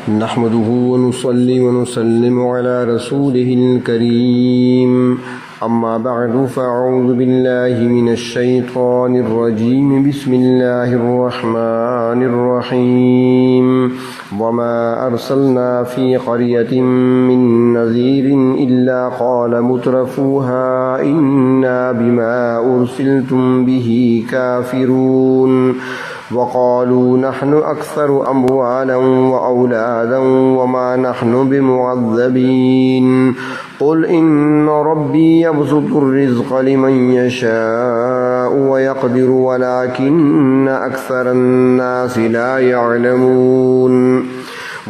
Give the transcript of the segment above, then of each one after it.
نحمده ونصلي ونسلم على رسوله الكريم أما بعد فأعوذ بالله من الشيطان الرجيم بسم الله الرحمن الرحيم وما أرسلنا في قرية من نذير إلا قال مترفوها إنا بما أرسلتم به كافرون وقالوا نحن أكثر أموالا وأولادا وما نحن بمعذبين قل إن ربي يبسط الرزق لمن يشاء ويقدر ولكن أكثر الناس لا يعلمون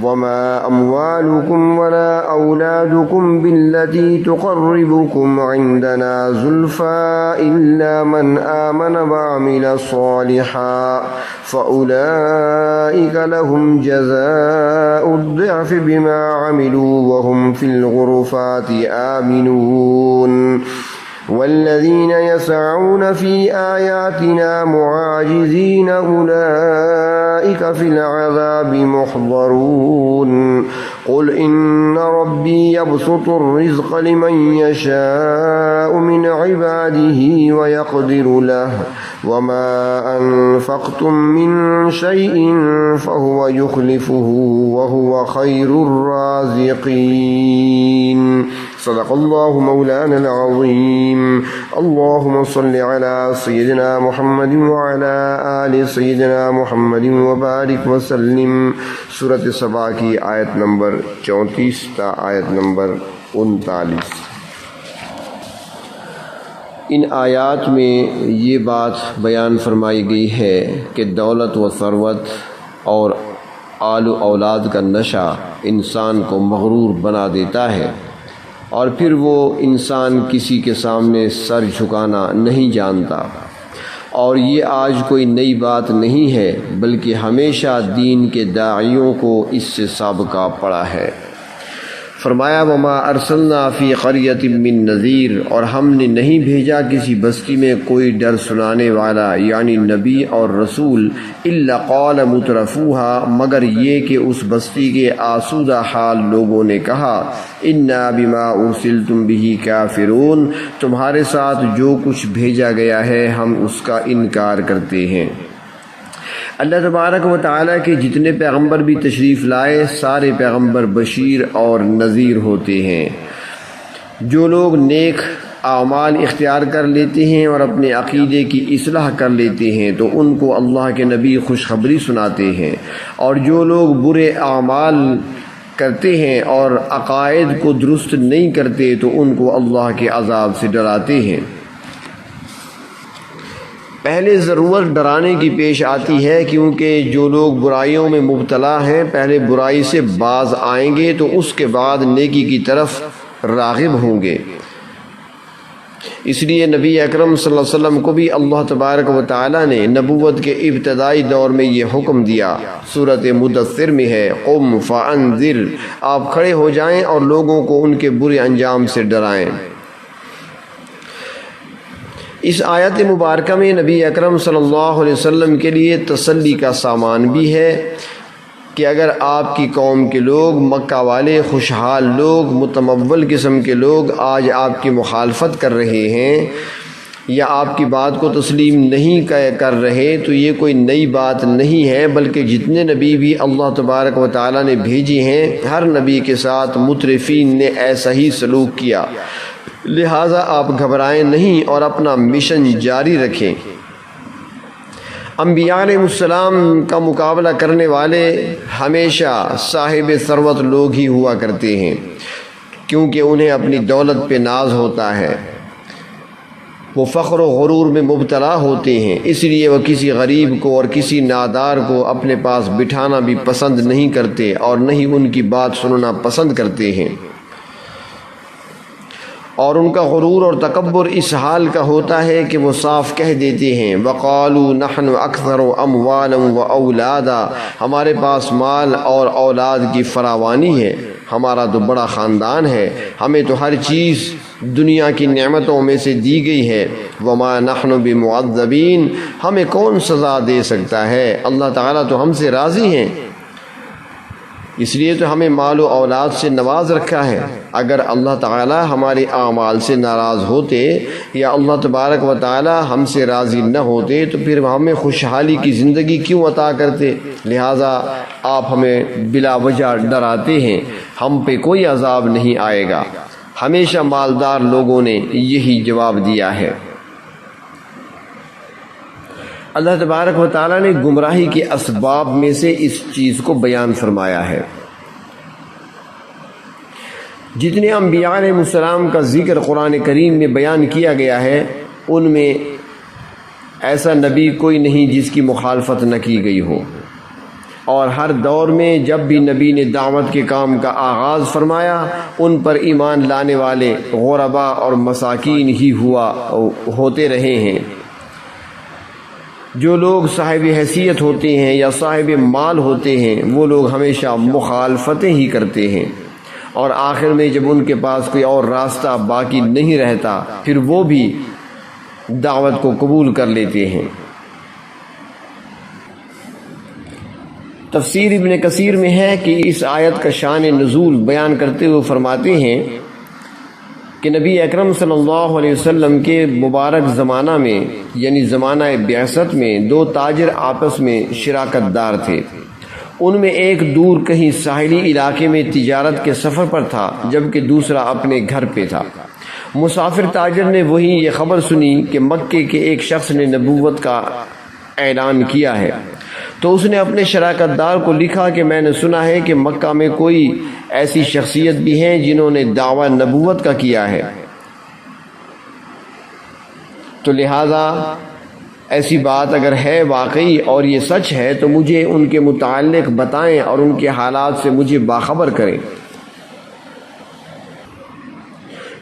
وما أموالكم ولا أولادكم بالتي تقربكم عندنا زلفى إلا من آمن وعمل صالحا فأولئك لهم جزاء الضعف بما عملوا وهم في الغرفات آمنون والذين يسعون في آياتنا معاجزين أولئك في العذاب محضرون قل إن ربي يبسط الرزق لمن يشاء من عباده ويقدر له وما أنفقتم من شيء فهو يخلفه وهو خير الرازقين صدق الله مولانا العظيم اللهم صل على سيدنا محمد وعلى آل سيدنا محمد وبارك وسلم سورة سبا کی آیت نمبر 34 تا آیت نمبر 39۔ ان آیات میں یہ بات بیان فرمائی گئی ہے کہ دولت و ثروت اور آل و اولاد کا نشہ انسان کو مغرور بنا دیتا ہے اور پھر وہ انسان کسی کے سامنے سر جھکانا نہیں جانتا، اور یہ آج کوئی نئی بات نہیں ہے بلکہ ہمیشہ دین کے داعیوں کو اس سے سابقہ پڑا ہے۔ فرمایا وما ارسلنا فی قریۃ من نذیر، اور ہم نے نہیں بھیجا کسی بستی میں کوئی ڈر سنانے والا یعنی نبی اور رسول، الا قال مترفوها، مگر یہ کہ اس بستی کے آسودہ حال لوگوں نے کہا انا بما ارسلتم به کافرون، تمہارے ساتھ جو کچھ بھیجا گیا ہے ہم اس کا انکار کرتے ہیں۔ اللہ تبارک و تعالیٰ کے جتنے پیغمبر بھی تشریف لائے سارے پیغمبر بشیر اور نذیر ہوتے ہیں۔ جو لوگ نیک اعمال اختیار کر لیتے ہیں اور اپنے عقیدے کی اصلاح کر لیتے ہیں تو ان کو اللہ کے نبی خوشخبری سناتے ہیں، اور جو لوگ برے اعمال کرتے ہیں اور عقائد کو درست نہیں کرتے تو ان کو اللہ کے عذاب سے ڈراتے ہیں۔ پہلے ضرورت ڈرانے کی پیش آتی ہے کیونکہ جو لوگ برائیوں میں مبتلا ہیں پہلے برائی سے باز آئیں گے تو اس کے بعد نیکی کی طرف راغب ہوں گے۔ اس لیے نبی اکرم صلی اللہ علیہ وسلم کو بھی اللہ تبارک و تعالیٰ نے نبوت کے ابتدائی دور میں یہ حکم دیا، سورۃ مدثر میں ہے قم فانذر، آپ کھڑے ہو جائیں اور لوگوں کو ان کے برے انجام سے ڈرائیں۔ اس آیت مبارکہ میں نبی اکرم صلی اللہ علیہ وسلم کے لیے تسلی کا سامان بھی ہے کہ اگر آپ کی قوم کے لوگ، مکہ والے خوشحال لوگ، متمول قسم کے لوگ آج آپ کی مخالفت کر رہے ہیں یا آپ کی بات کو تسلیم نہیں کر رہے تو یہ کوئی نئی بات نہیں ہے، بلکہ جتنے نبی بھی اللہ تبارک و تعالیٰ نے بھیجے ہیں ہر نبی کے ساتھ مترفین نے ایسا ہی سلوک کیا، لہٰذا آپ گھبرائیں نہیں اور اپنا مشن جاری رکھیں۔ انبیاء علیہ السلام کا مقابلہ کرنے والے ہمیشہ صاحب ثروت لوگ ہی ہوا کرتے ہیں کیونکہ انہیں اپنی دولت پہ ناز ہوتا ہے، وہ فخر و غرور میں مبتلا ہوتے ہیں، اس لیے وہ کسی غریب کو اور کسی نادار کو اپنے پاس بٹھانا بھی پسند نہیں کرتے اور نہ ہی ان کی بات سننا پسند کرتے ہیں، اور ان کا غرور اور تکبر اس حال کا ہوتا ہے کہ وہ صاف کہہ دیتے ہیں وقالوا نحن اکثر اموالا و اولادا، ہمارے پاس مال اور اولاد کی فراوانی ہے، ہمارا تو بڑا خاندان ہے، ہمیں تو ہر چیز دنیا کی نعمتوں میں سے دی گئی ہے، وما نحن بمعذبین، ہمیں کون سزا دے سکتا ہے، اللہ تعالیٰ تو ہم سے راضی ہیں۔ اس لیے تو ہمیں مال و اولاد سے نواز رکھا ہے۔ اگر اللہ تعالی ہمارے اعمال سے ناراض ہوتے یا اللہ تبارک و تعالی ہم سے راضی نہ ہوتے تو پھر ہمیں خوشحالی کی زندگی کیوں عطا کرتے؟ لہٰذا آپ ہمیں بلا وجہ ڈراتے ہیں، ہم پہ کوئی عذاب نہیں آئے گا۔ ہمیشہ مالدار لوگوں نے یہی جواب دیا ہے۔ اللہ تبارک و تعالیٰ نے گمراہی کے اسباب میں سے اس چیز کو بیان فرمایا ہے۔ جتنے انبیاء علیہ السلام کا ذکر قرآن کریم میں بیان کیا گیا ہے، ان میں ایسا نبی کوئی نہیں جس کی مخالفت نہ کی گئی ہو، اور ہر دور میں جب بھی نبی نے دعوت کے کام کا آغاز فرمایا، ان پر ایمان لانے والے غربا اور مساکین ہی ہوتے رہے ہیں۔ جو لوگ صاحب حیثیت ہوتے ہیں یا صاحب مال ہوتے ہیں، وہ لوگ ہمیشہ مخالفتیں ہی کرتے ہیں، اور آخر میں جب ان کے پاس کوئی اور راستہ باقی نہیں رہتا، پھر وہ بھی دعوت کو قبول کر لیتے ہیں۔ تفسیر ابن کثیر میں ہے کہ اس آیت کا شان نزول بیان کرتے ہوئے فرماتے ہیں کہ نبی اکرم صلی اللہ علیہ وسلم کے مبارک زمانہ میں، یعنی زمانہ بعثت میں، دو تاجر آپس میں شراکت دار تھے۔ ان میں ایک دور کہیں ساحلی علاقے میں تجارت کے سفر پر تھا، جبکہ دوسرا اپنے گھر پہ تھا۔ مسافر تاجر نے وہی یہ خبر سنی کہ مکے کے ایک شخص نے نبوت کا اعلان کیا ہے، تو اس نے اپنے شراکت دار کو لکھا کہ میں نے سنا ہے کہ مکہ میں کوئی ایسی شخصیت بھی ہیں جنہوں نے دعویٰ نبوت کا کیا ہے، تو لہذا ایسی بات اگر ہے واقعی اور یہ سچ ہے تو مجھے ان کے متعلق بتائیں اور ان کے حالات سے مجھے باخبر کریں۔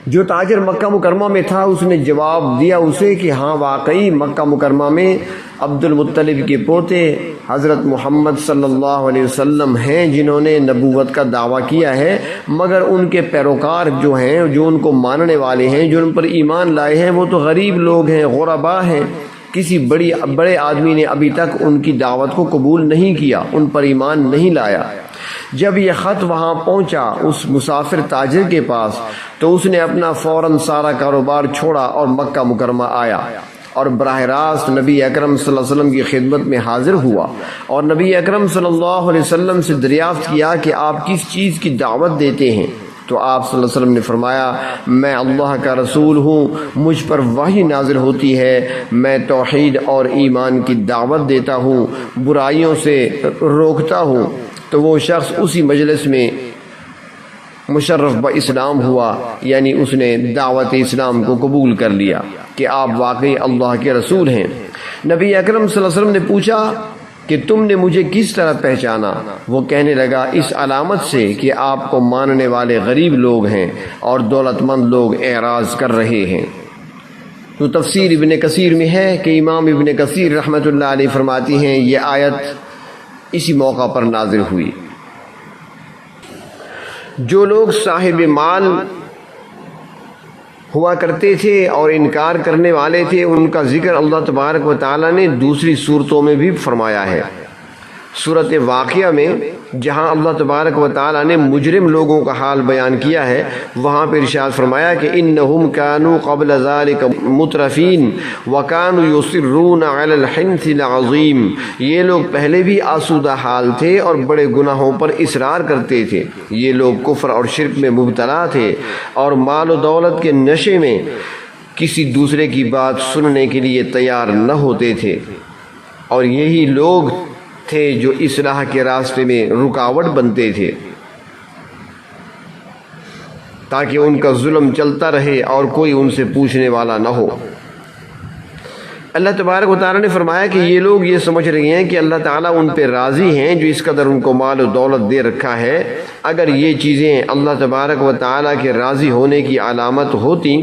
جو تاجر مکہ مکرمہ میں تھا اس نے جواب دیا اسے کہ ہاں واقعی مکہ مکرمہ میں عبد المطلب کے پوتے حضرت محمد صلی اللہ علیہ وسلم ہیں جنہوں نے نبوت کا دعویٰ کیا ہے، مگر ان کے پیروکار جو ہیں، جو ان کو ماننے والے ہیں، جو ان پر ایمان لائے ہیں، وہ تو غریب لوگ ہیں، غربا ہیں۔ کسی بڑے آدمی نے ابھی تک ان کی دعوت کو قبول نہیں کیا، ان پر ایمان نہیں لایا۔ جب یہ خط وہاں پہنچا اس مسافر تاجر کے پاس تو اس نے اپنا فوراً سارا کاروبار چھوڑا اور مکہ مکرمہ آیا، اور براہ راست نبی اکرم صلی اللہ علیہ وسلم کی خدمت میں حاضر ہوا، اور نبی اکرم صلی اللہ علیہ وسلم سے دریافت کیا کہ آپ کس چیز کی دعوت دیتے ہیں؟ تو آپ صلی اللہ علیہ وسلم نے فرمایا، میں اللہ کا رسول ہوں، مجھ پر وحی نازل ہوتی ہے، میں توحید اور ایمان کی دعوت دیتا ہوں، برائیوں سے روکتا ہوں۔ تو وہ شخص اسی مجلس میں مشرف باسلام ہوا، یعنی اس نے دعوت اسلام کو قبول کر لیا کہ آپ واقعی اللہ کے رسول ہیں۔ نبی اکرم صلی اللہ علیہ وسلم نے پوچھا کہ تم نے مجھے کس طرح پہچانا؟ وہ کہنے لگا، اس علامت سے کہ آپ کو ماننے والے غریب لوگ ہیں اور دولت مند لوگ اعراض کر رہے ہیں۔ تو تفسیر ابن کثیر میں ہے کہ امام ابن کثیر رحمۃ اللہ علیہ فرماتی ہیں یہ آیت اسی موقع پر نازل ہوئی۔ جو لوگ صاحب مال ہوا کرتے تھے اور انکار کرنے والے تھے، ان کا ذکر اللہ تبارک و تعالیٰ نے دوسری صورتوں میں بھی فرمایا ہے۔ سورۃ واقعہ میں جہاں اللہ تبارک و تعالیٰ نے مجرم لوگوں کا حال بیان کیا ہے، وہاں پہ ارشاد فرمایا کہ انہم کانوا قبل ذلک مترفین وکانوا یصرون علی الحنث العظیم، یہ لوگ پہلے بھی آسودہ حال تھے اور بڑے گناہوں پر اصرار کرتے تھے۔ یہ لوگ کفر اور شرک میں مبتلا تھے اور مال و دولت کے نشے میں کسی دوسرے کی بات سننے کے لیے تیار نہ ہوتے تھے، اور یہی لوگ تھے جو اصلاح کے راستے میں رکاوٹ بنتے تھے تاکہ ان کا ظلم چلتا رہے اور کوئی ان سے پوچھنے والا نہ ہو۔ اللہ تبارک و تعالیٰ نے فرمایا کہ یہ لوگ یہ سمجھ رہے ہیں کہ اللہ تعالیٰ ان پہ راضی ہیں جو اس قدر ان کو مال و دولت دے رکھا ہے۔ اگر یہ چیزیں اللہ تبارک و تعالیٰ کے راضی ہونے کی علامت ہوتی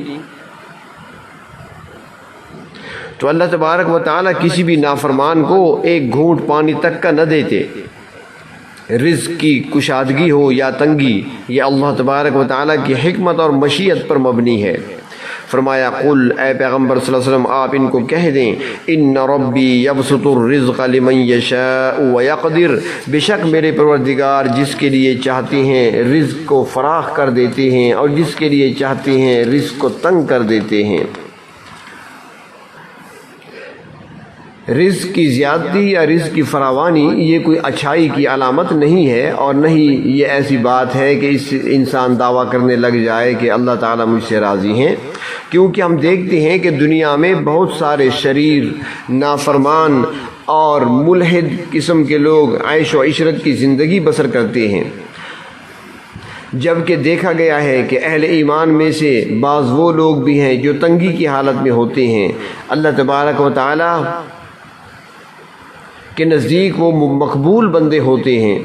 تو اللہ تبارک و تعالیٰ کسی بھی نافرمان کو ایک گھونٹ پانی تک کا نہ دیتے۔ رزق کی کشادگی ہو یا تنگی، یہ اللہ تبارک و تعالیٰ کی حکمت اور مشیت پر مبنی ہے۔ فرمایا قل اے پیغمبر صلی اللہ علیہ وسلم آپ ان کو کہہ دیں ان ربی یبسط الرزق لمن یشاء ویقدر، بے شک میرے پروردگار جس کے لیے چاہتے ہیں رزق کو فراخ کر دیتے ہیں اور جس کے لیے چاہتے ہیں رزق کو تنگ کر دیتے ہیں۔ رزق کی زیادتی یا رزق کی فراوانی یہ کوئی اچھائی کی علامت نہیں ہے، اور نہ ہی یہ ایسی بات ہے کہ اس انسان دعویٰ کرنے لگ جائے کہ اللہ تعالیٰ مجھ سے راضی ہیں، کیونکہ ہم دیکھتے ہیں کہ دنیا میں بہت سارے شریر، نافرمان اور ملحد قسم کے لوگ عیش و عشرت کی زندگی بسر کرتے ہیں، جبکہ دیکھا گیا ہے کہ اہل ایمان میں سے بعض وہ لوگ بھی ہیں جو تنگی کی حالت میں ہوتے ہیں۔ اللہ تبارک و تعالی کے نزدیک وہ مقبول بندے ہوتے ہیں،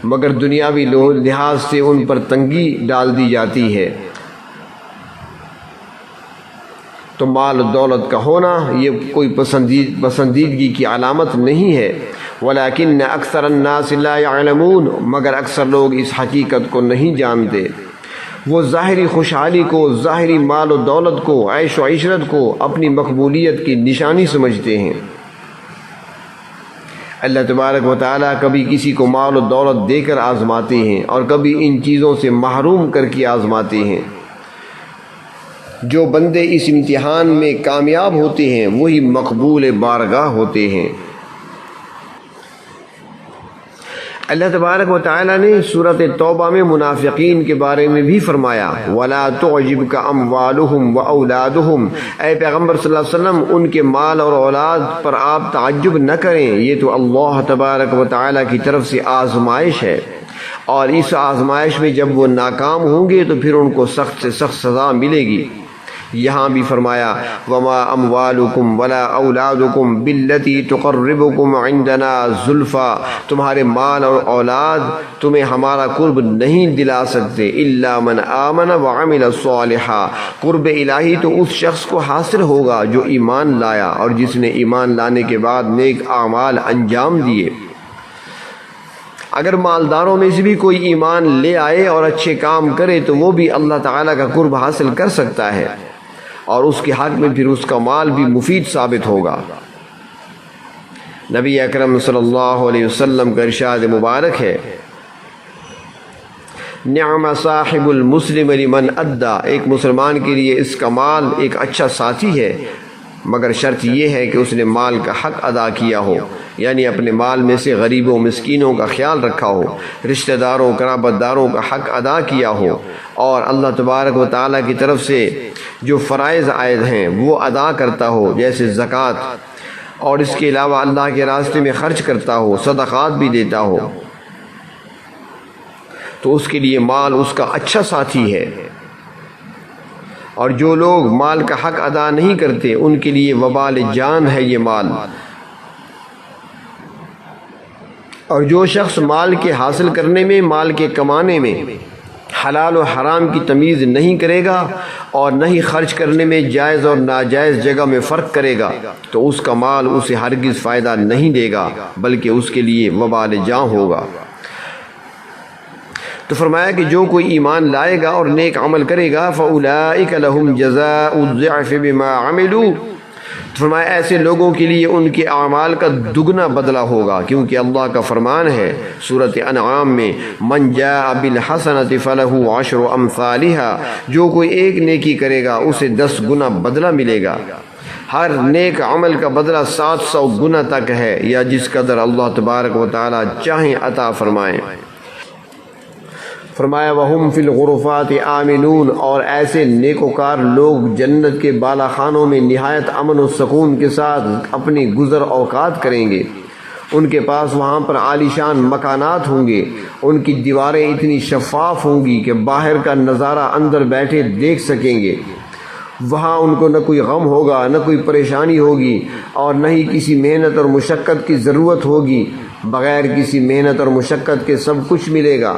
مگر دنیاوی لحاظ سے ان پر تنگی ڈال دی جاتی ہے۔ تو مال و دولت کا ہونا یہ کوئی پسندیدگی کی علامت نہیں ہے، ولیکن اکثر الناس لا يعلمون، مگر اکثر لوگ اس حقیقت کو نہیں جانتے۔ وہ ظاہری خوشحالی کو، ظاہری مال و دولت کو، عیش و عشرت کو اپنی مقبولیت کی نشانی سمجھتے ہیں۔ اللہ تبارک و تعالیٰ کبھی کسی کو مال و دولت دے کر آزماتے ہیں اور کبھی ان چیزوں سے محروم کر کے آزماتے ہیں۔ جو بندے اس امتحان میں کامیاب ہوتے ہیں وہی مقبول بارگاہ ہوتے ہیں۔ اللہ تبارک و تعالیٰ نے سورۃ توبہ میں منافقین کے بارے میں بھی فرمایا وَلَا تُعْجِبْكَ أَمْوَالُهُمْ وَأَوْلَادُهُمْ، اے پیغمبر صلی اللہ علیہ وسلم ان کے مال اور اولاد پر آپ تعجب نہ کریں، یہ تو اللہ تبارک و تعالیٰ کی طرف سے آزمائش ہے، اور اس آزمائش میں جب وہ ناکام ہوں گے تو پھر ان کو سخت سے سخت سزا ملے گی۔ یہاں بھی فرمایا وَمَا أَمْوَالُكُمْ وَلَا أَوْلَادُكُمْ بِالَّتِي تُقَرِّبُكُمْ عِنْدَنَا زُلْفَىٰ، تمہارے مال اور اولاد تمہیں ہمارا قرب نہیں دلا سکتے، إِلَّا مَنْ آمَنَ وَعَمِلَ صَالِحًا، قرب الہی تو اس شخص کو حاصل ہوگا جو ایمان لایا اور جس نے ایمان لانے کے بعد نیک اعمال انجام دیے۔ اگر مالداروں میں سے بھی کوئی ایمان لے آئے اور اچھے کام کرے تو وہ بھی اللہ تعالیٰ کا قرب حاصل کر سکتا ہے، اور اس کے حق میں پھر اس کا مال بھی مفید ثابت ہوگا۔ نبی اکرم صلی اللہ علیہ وسلم کا ارشاد مبارک ہے نعم صاحب المسلم لمن ادا، ایک مسلمان کے لیے اس کا مال ایک اچھا ساتھی ہے، مگر شرط یہ ہے کہ اس نے مال کا حق ادا کیا ہو، یعنی اپنے مال میں سے غریبوں مسکینوں کا خیال رکھا ہو، رشتہ داروں قرابت داروں کا حق ادا کیا ہو، اور اللہ تبارک و تعالیٰ کی طرف سے جو فرائض عائد ہیں وہ ادا کرتا ہو، جیسے زکوٰۃ، اور اس کے علاوہ اللہ کے راستے میں خرچ کرتا ہو، صدقات بھی دیتا ہو، تو اس کے لیے مال اس کا اچھا ساتھی ہے۔ اور جو لوگ مال کا حق ادا نہیں کرتے ان کے لیے وبال جان ہے یہ مال۔ اور جو شخص مال کے حاصل کرنے میں، مال کے کمانے میں حلال و حرام کی تمیز نہیں کرے گا اور نہ ہی خرچ کرنے میں جائز اور ناجائز جگہ میں فرق کرے گا تو اس کا مال اسے ہرگز فائدہ نہیں دے گا بلکہ اس کے لیے وبال جاں ہوگا۔ تو فرمایا کہ جو کوئی ایمان لائے گا اور نیک عمل کرے گا فَأُولَٰئِكَ لَهُمْ جَزَاءُ الضِّعْفِ بِمَا عَمِلُوا، فرمایا ایسے لوگوں کے لیے ان کے اعمال کا دگنا بدلہ ہوگا، کیونکہ اللہ کا فرمان ہے سورۃ انعام میں من جاء بالحسنۃ فلہ عشر امثالها، جو کوئی ایک نیکی کرے گا اسے 10 گنا بدلہ ملے گا۔ ہر نیک عمل کا بدلہ 700 گنا تک ہے، یا جس قدر اللہ تبارک و تعالی چاہیں عطا فرمائیں۔ فرمایا وَهُمْ فِي الْغُرُفَاتِ آمِنُونَ، اور ایسے نیکوکار لوگ جنت کے بالا خانوں میں نہایت امن و سکون کے ساتھ اپنی گزر اوقات کریں گے۔ ان کے پاس وہاں پر عالیشان مکانات ہوں گے، ان کی دیواریں اتنی شفاف ہوں گی کہ باہر کا نظارہ اندر بیٹھے دیکھ سکیں گے۔ وہاں ان کو نہ کوئی غم ہوگا، نہ کوئی پریشانی ہوگی، اور نہ ہی کسی محنت اور مشقت کی ضرورت ہوگی۔ بغیر کسی محنت اور مشقت کے سب کچھ ملے گا،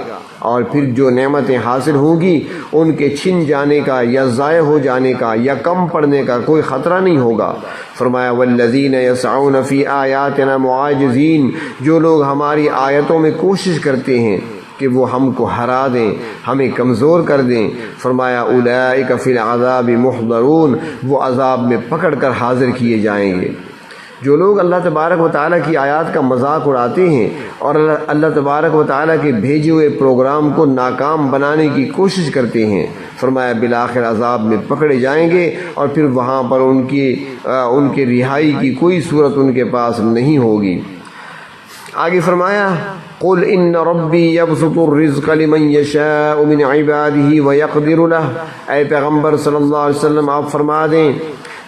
اور پھر جو نعمتیں حاصل ہوں گی ان کے چھن جانے کا یا ضائع ہو جانے کا یا کم پڑنے کا کوئی خطرہ نہیں ہوگا۔ فرمایا والذین یسعون فی آیاتنا معاجزین، جو لوگ ہماری آیتوں میں کوشش کرتے ہیں کہ وہ ہم کو ہرا دیں، ہمیں کمزور کر دیں۔ فرمایا اولئک فی العذاب محضرون، وہ عذاب میں پکڑ کر حاضر کیے جائیں گے۔ جو لوگ اللہ تبارک و تعالیٰ کی آیات کا مذاق اڑاتے ہیں اور اللہ تبارک و تعالیٰ کے بھیجے ہوئے پروگرام کو ناکام بنانے کی کوشش کرتے ہیں، فرمایا بالآخر عذاب میں پکڑے جائیں گے اور پھر وہاں پر ان کے رہائی کی کوئی صورت ان کے پاس نہیں ہوگی۔ آگے فرمایا قل ان ربی یبسط الرزق لمن یشاء من عباده ویقدر له، اے پیغمبر صلی اللہ علیہ وسلم آپ فرما دیں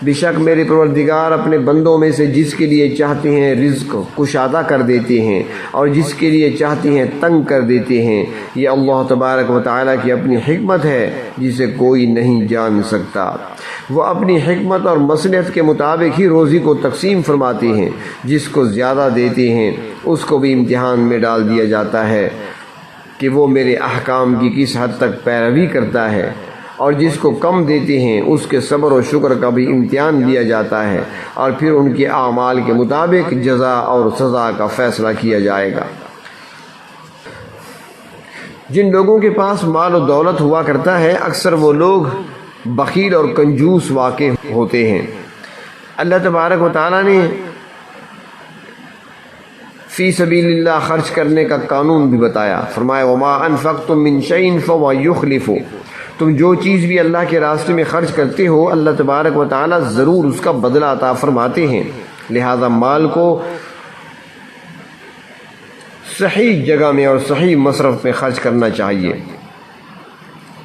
بے شک میرے پروردگار اپنے بندوں میں سے جس کے لیے چاہتے ہیں رزق کشادہ کر دیتے ہیں اور جس کے لیے چاہتے ہیں تنگ کر دیتے ہیں۔ یہ اللہ تبارک و تعالیٰ کی اپنی حکمت ہے جسے کوئی نہیں جان سکتا۔ وہ اپنی حکمت اور مصلحت کے مطابق ہی روزی کو تقسیم فرماتے ہیں، جس کو زیادہ دیتے ہیں اس کو بھی امتحان میں ڈال دیا جاتا ہے کہ وہ میرے احکام کی کس حد تک پیروی کرتا ہے، اور جس کو کم دیتے ہیں اس کے صبر و شکر کا بھی امتحان دیا جاتا ہے، اور پھر ان کے اعمال کے مطابق جزا اور سزا کا فیصلہ کیا جائے گا۔ جن لوگوں کے پاس مال و دولت ہوا کرتا ہے اکثر وہ لوگ بخیل اور کنجوس واقع ہوتے ہیں۔ اللہ تبارک و تعالیٰ نے فی سبیل اللہ خرچ کرنے کا قانون بھی بتایا، فرمایا وما انفقتم من شیء فهو یخلفہ، تم جو چیز بھی اللہ کے راستے میں خرچ کرتے ہو اللہ تبارک و تعالیٰ ضرور اس کا بدلہ عطا فرماتے ہیں۔ لہذا مال کو صحیح جگہ میں اور صحیح مصرف میں خرچ کرنا چاہیے۔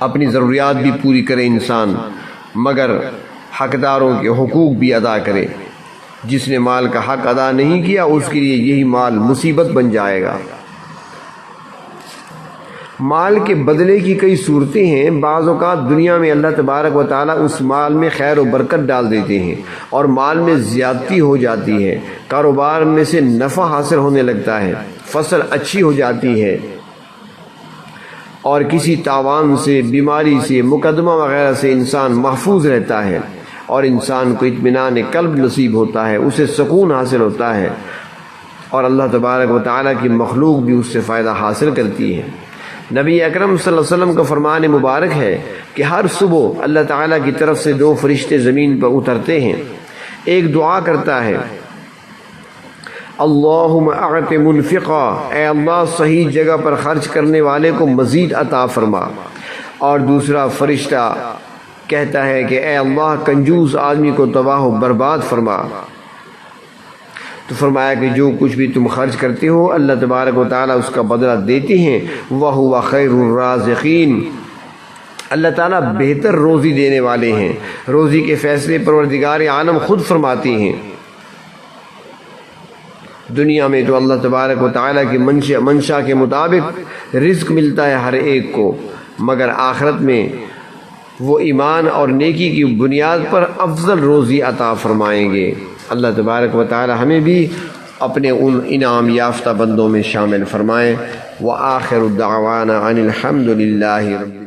اپنی ضروریات بھی پوری کرے انسان، مگر حقداروں کے حقوق بھی ادا کرے۔ جس نے مال کا حق ادا نہیں کیا اس کے لیے یہی مال مصیبت بن جائے گا۔ مال کے بدلے کی کئی صورتیں ہیں۔ بعض اوقات دنیا میں اللہ تبارک و تعالیٰ اس مال میں خیر و برکت ڈال دیتے ہیں اور مال میں زیادتی ہو جاتی ہے، کاروبار میں سے نفع حاصل ہونے لگتا ہے، فصل اچھی ہو جاتی ہے، اور کسی تاوان سے، بیماری سے، مقدمہ وغیرہ سے انسان محفوظ رہتا ہے اور انسان کو اطمینان قلب نصیب ہوتا ہے، اسے سکون حاصل ہوتا ہے، اور اللہ تبارک و تعالیٰ کی مخلوق بھی اس سے فائدہ حاصل کرتی ہے۔ نبی اکرم صلی اللہ علیہ وسلم کا فرمان مبارک ہے کہ ہر صبح اللہ تعالیٰ کی طرف سے 2 فرشتے زمین پر اترتے ہیں، ایک دعا کرتا ہے اللہم اعط منفقا، اے اللہ صحیح جگہ پر خرچ کرنے والے کو مزید عطا فرما، اور دوسرا فرشتہ کہتا ہے کہ اے اللہ کنجوس آدمی کو تباہ و برباد فرما۔ تو فرمایا کہ جو کچھ بھی تم خرچ کرتے ہو اللہ تبارک و تعالیٰ اس کا بدلہ دیتے ہیں، وَهُوَ خَيْرُ الرَّازِقِينَ، اللہ تعالیٰ بہتر روزی دینے والے ہیں۔ روزی کے فیصلے پروردگار عالم خود فرماتے ہیں۔ دنیا میں تو اللہ تبارک و تعالیٰ کی منشا کے مطابق رزق ملتا ہے ہر ایک کو، مگر آخرت میں وہ ایمان اور نیکی کی بنیاد پر افضل روزی عطا فرمائیں گے۔ اللہ تبارک و تعالی ہمیں بھی اپنے ان انعام یافتہ بندوں میں شامل فرمائیں۔ وآخر دعوانا ان الحمد للہ رب